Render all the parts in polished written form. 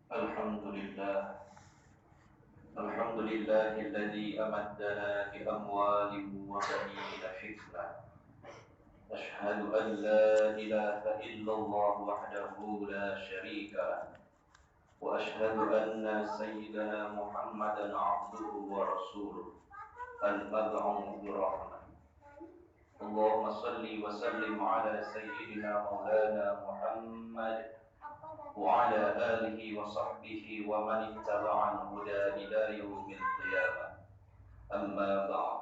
الحمد لله الحمد لله الذي أمدنا بأموال وبنين حفظا. أشهد أن لا إله إلا الله وحده لا شريك له، وأشهد أن سيدنا محمدا عبده ورسوله المبعوث رحمة. اللهم صل وسلم على سيدنا مولانا محمد وعلى آله وصحبه ومن اتبع الهدى إلى يوم القيامة. أما بعد،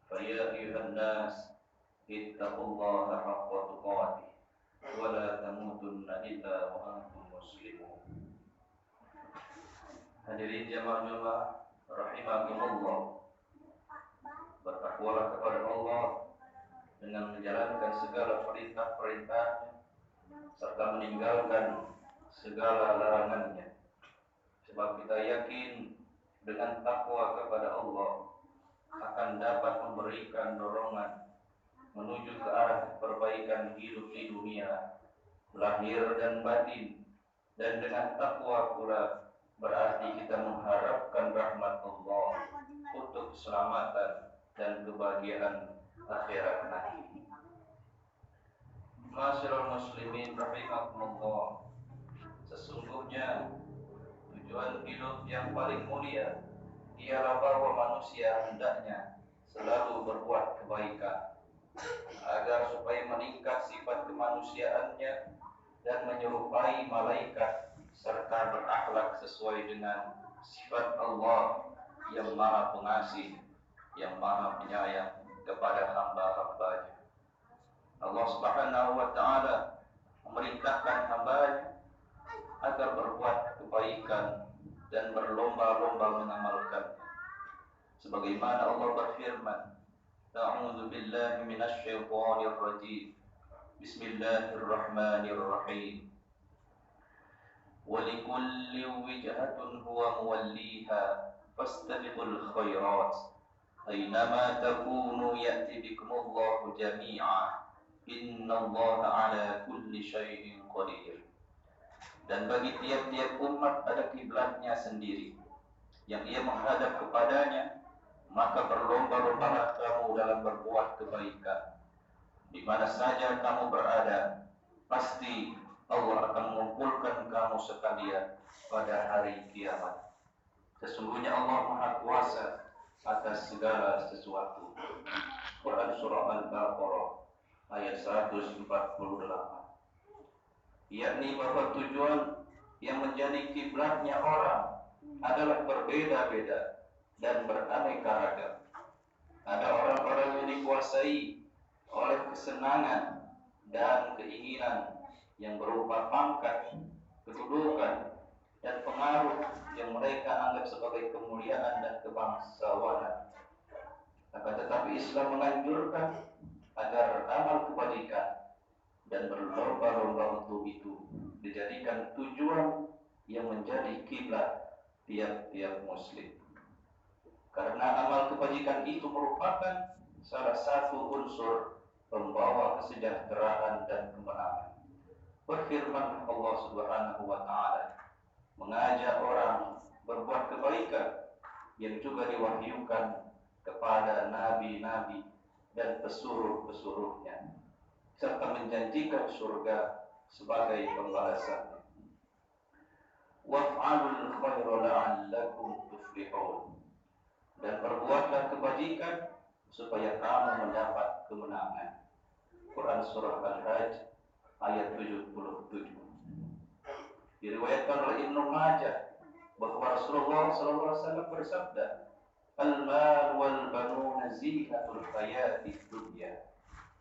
فيا أيها الناس اتقوا الله حق تقاته ولا تموتن إلا وأنتم مسلمون. Hadirin jamaah rahimakumullah, bertakwalah kepada Allah dengan menjalankan segala perintah-perintahnya serta meninggalkan segala larangannya. Sebab kita yakin dengan takwa kepada Allah akan dapat memberikan dorongan menuju ke arah perbaikan hidup di dunia, lahir dan batin. Dan dengan takwa pula berarti kita mengharapkan rahmat Allah untuk keselamatan dan kebahagiaan akhirat nanti. Ma'asyiral muslimin rahimakumullah, sesungguhnya tujuan hidup yang paling mulia ialah bahwa manusia hendaknya selalu berbuat kebaikan agar supaya meningkat sifat kemanusiaannya dan menyerupai malaikat serta berakhlak sesuai dengan sifat Allah yang Maha Pengasih, yang Maha Penyayang kepada hamba-hambanya. Allah Subhanahu wa taala memerintahkan hambanya agar berbuat kebaikan dan berlomba-lomba mengamalkannya. Sebagaimana Allah berfirman, A'udzu billahi minasy syaithanir rajim. Bismillahirrahmanirrahim. وَلِكُلِّ وِجْهَةٌ هُوَ مُوَلِّيهَا فَاسْتَبِقُوا الْخَيْرَاتِ أَيْنَمَا تَكُونُوا يَأْتِ بِكُمُ اللَّهُ جَمِيعًا إِنَّ اللَّهَ عَلَى كُلِّ شَيْءٍ قَدِيرٌ. Dan bagi tiap-tiap umat ada kiblatnya sendiri yang ia menghadap kepadanya, maka berlomba-lombalah kamu dalam berbuat kebaikan. Di mana saja kamu berada, pasti Allah akan mengumpulkan kamu sekalian pada hari kiamat. Sesungguhnya Allah Maha Kuasa atas segala sesuatu. Quran Surah Al-Baqarah ayat 148. Yakni bahwa tujuan yang menjadi kiblatnya orang adalah berbeda-beda dan beraneka ragam. Ada orang-orang yang dikuasai oleh kesenangan dan keinginan yang berupa pangkat, kedudukan, dan pengaruh yang mereka anggap sebagai kemuliaan dan kebangsawanan. Akan tetapi Islam menganjurkan agar amal kebajikan dan berlomba-lomba untuk itu dijadikan tujuan yang menjadi kiblat tiap-tiap muslim. Karena amal kebajikan itu merupakan salah satu unsur pembawa kesejahteraan dan kemenangan. Berfirman Allah Subhanahu wa taala mengajak orang berbuat kebaikan yang juga diwahyukan kepada nabi-nabi dan pesuruh-pesuruhnya, serta menjanjikan surga sebagai pembalasannya. Waf'alul khaira la'allakum tuflihun. Dan berbuatlah kebajikan supaya kamu mendapat kemenangan. Quran Surah Al-Hajj ayat 77. Diriwayatkan oleh Ibnu Majah bahwa Rasulullah SAW bersabda, Al-mal wal banuna zinatul hayatid dunya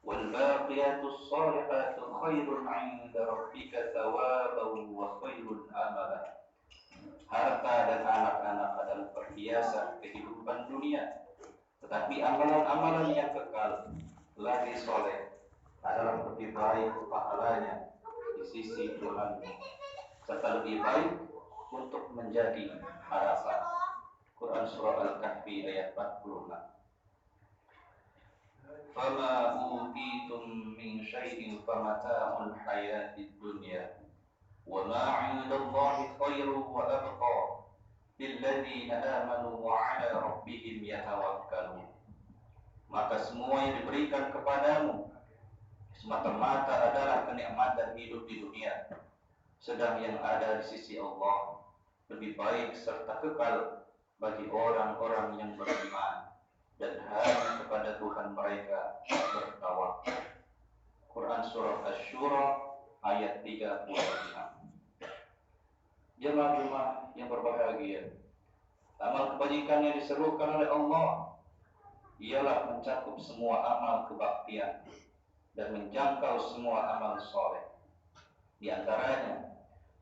wal baqiyatus salihatu khairun 'inda rabbika thawaban wa khairun amala. Harta dan anak-anak adalah perhiasan kehidupan dunia, tetapi amalan-amalan yang kekal lagi soleh adalah lebih baik pahalanya di sisi Tuhan, serta lebih baik untuk menjadi harapan. Quran Surah Al-Kahfi ayat 46. فَمَا أُوتِيتُم مِّن شَيْءٍ فَمَتَاعُ الْحَيَاةِ الدُّنْيَا وَمَا عِندَ اللَّهِ خَيْرٌ وَأَبْقَىٰ lilladzina amanu wa 'ala rabbihim yatawakkalun. Maka semua yang diberikan kepadamu semata-mata adalah kenikmatan hidup di dunia, sedang yang ada di sisi Allah lebih baik serta kekal bagi orang-orang yang beriman dan hanya kepada Tuhan mereka bertawakal. Quran Surah Asy-Syura ayat 36. Jemaah-jemaah yang berbahagia, amal kebajikan yang diserukan oleh Allah ialah mencakup semua amal kebaktian dan menjangkau semua amal soleh. Di antaranya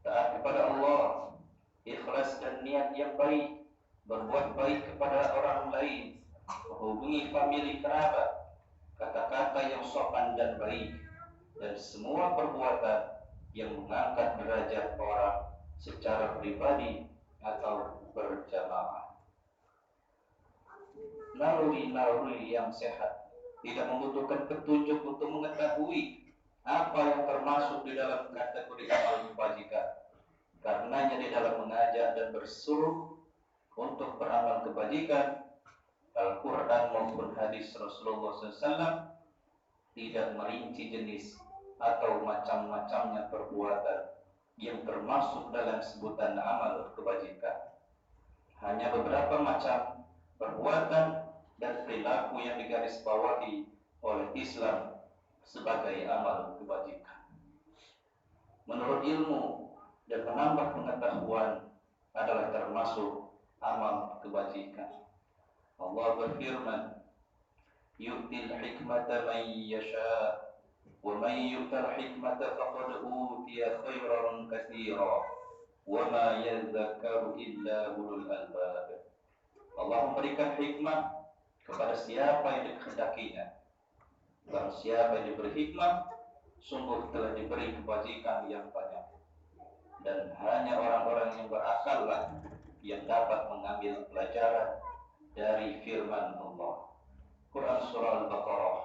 taat kepada Allah, ikhlas dan niat yang baik, berbuat baik kepada orang lain, menghubungi famili kerabat, kata-kata yang sopan dan baik, dan semua perbuatan yang mengangkat derajat orang secara pribadi atau berjamaah. Naluri-naluri yang sehat tidak membutuhkan petunjuk untuk mengetahui apa yang termasuk di dalam kategori amal kebajikan. Karenanya di dalam mengajak dan bersuruh untuk beramal kebajikan, Al-Quran maupun hadis Rasulullah SAW tidak merinci jenis atau macam-macamnya perbuatan yang termasuk dalam sebutan amal kebajikan. Hanya beberapa macam perbuatan dan perilaku yang digarisbawahi oleh Islam sebagai amal kebajikan. Menurut ilmu dan menambah pengetahuan adalah termasuk amal kebajikan. Allah berfirman, yu'til hikmata man yasha' wa man yu'tal hikmata faqad utiya khairan katsira wa ma yadhakkaru illa ulul albab. Allah memberikan hikmah kepada siapa yang dikehendakinya. Barang siapa yang diberi hikmah, sungguh telah diberi kebajikan yang banyak. Dan hanya orang-orang yang berakallah yang dapat mengambil pelajaran dari firman Allah. Quran Surah Al-Baqarah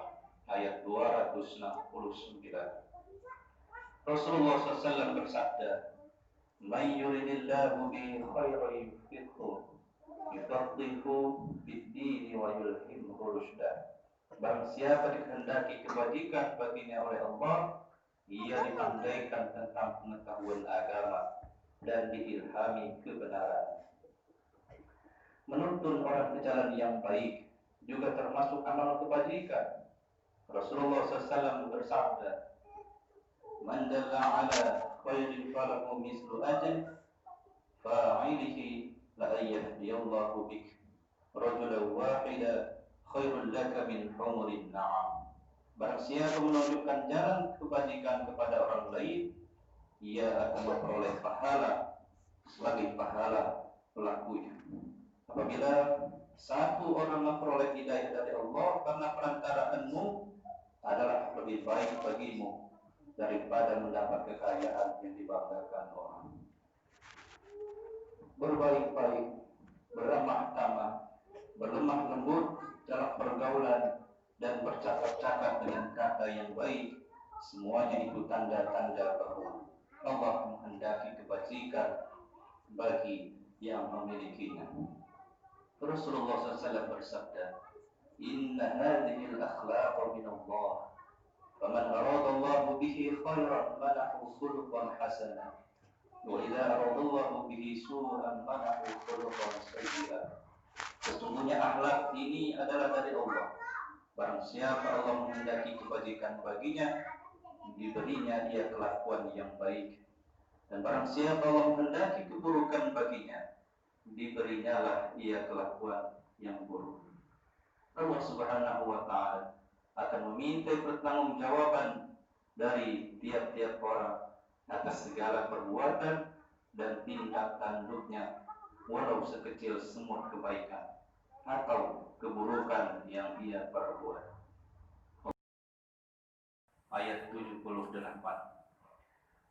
ayat 269. Rasulullah SAW bersabda, "Man yuridillahu bihi khairan yufaqihu fid-din wa yulhimhu rusyda." Barang siapa dikehendaki kebajikan baginya oleh Allah, ia dipandaikan tentang pengetahuan agama dan diilhami kebenaran. Menuntun orang ke jalan yang baik juga termasuk amal kebajikan. Rasulullah SAW bersabda, "Man dalla ala khairin falahu mislu ajri fa'ilihi la yahdiyallahu bik rajulan wahida khairul laka min humurin na'am." Barang siapa menunjukkan jalan kebajikan kepada orang lain, ia akan memperoleh pahala sebagai pahala pelakunya. Apabila satu orang memperoleh hidayah dari Allah karena perantaraanmu, adalah lebih baik bagimu daripada mendapat kekayaan yang dibanggakan orang. Berbaik-baik, beramah tamah, berlemah lembut dalam pergaulan dan bercakap-cakap dengan kata yang baik, semuanya itu tanda-tanda bahwa Allah menghendaki kebajikan bagi yang memilikinya. Rasulullah SAW bersabda, "Inna hadhihi al-akhlaq min Allah, faman arada Allah bihi khairan manahu khuluqan hasanan, wa idza arada Allah bihi su'an manahu khuluqan sayyi'an." Sesungguhnya akhlak ini adalah dari Allah. Barang siapa Allah menghendaki kebajikan baginya, diberinya ia kelakuan yang baik. Dan barang siapa Allah menghendaki keburukan baginya, diberinyalah ia kelakuan yang buruk. Allah Subhanahu wa Ta'ala akan meminta pertanggungjawaban dari tiap-tiap orang atas segala perbuatan dan tindak tanduknya, walau sekecil semut kebaikan atau keburukan yang ia perbuat. Ayat 78.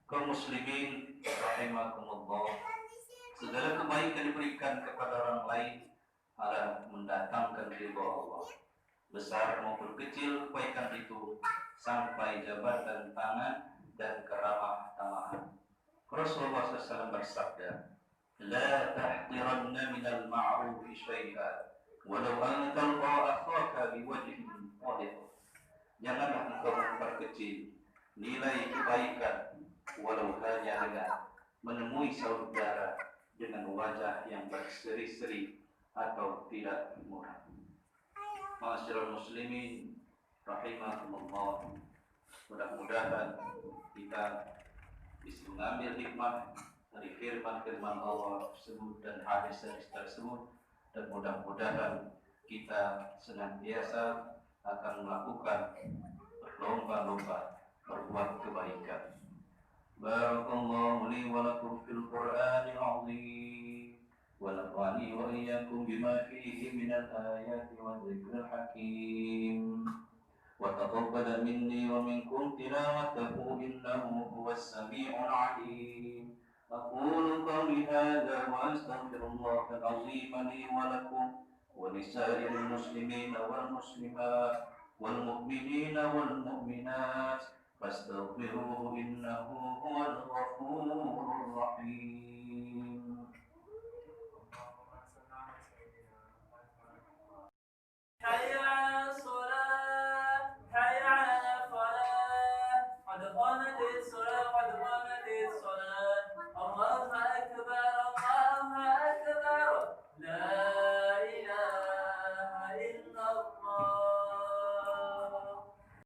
Kaum muslimin rahimakumullah, segala kebaikan diberikan kepada orang lain adalah mendatangkan ridha Allah. Besar maupun kecil kebaikan itu, sampai jabatan tangan dan keramah tamahan. Rasulullah SAW bersabda, لا تحقرن من المعروف شيئا ولو أن تلقى أخاك بوجه طلق. Janganlah engkau memperkecil nilai kebaikan walau hanya dengan menemui saudara dengan wajah yang berseri-seri atau tidak murah. Ma'asyiral muslimin rahimakumullah, mudah-mudahan kita bisa mengambil hikmah dari firman-firman Allah tersebut dan hadis-hadis tersebut, dan mudah-mudahan kita senantiasa akan melakukan berlomba-lomba berbuat kebaikan. Barakallahu li wa lakum fil Qur'anil 'azim wa nafa'ani wa iyyakum bima fihi minal ayati wa dzikril hakim. وتقبل مني ومنكم تلاوته إنه هو السميع العليم. أقول قولي هذا وأستغفر الله العظيم لي ولكم ولسائر المسلمين والمسلمات والمؤمنين والمؤمنات فاستغفروه إنه هو الغفور الرحيم.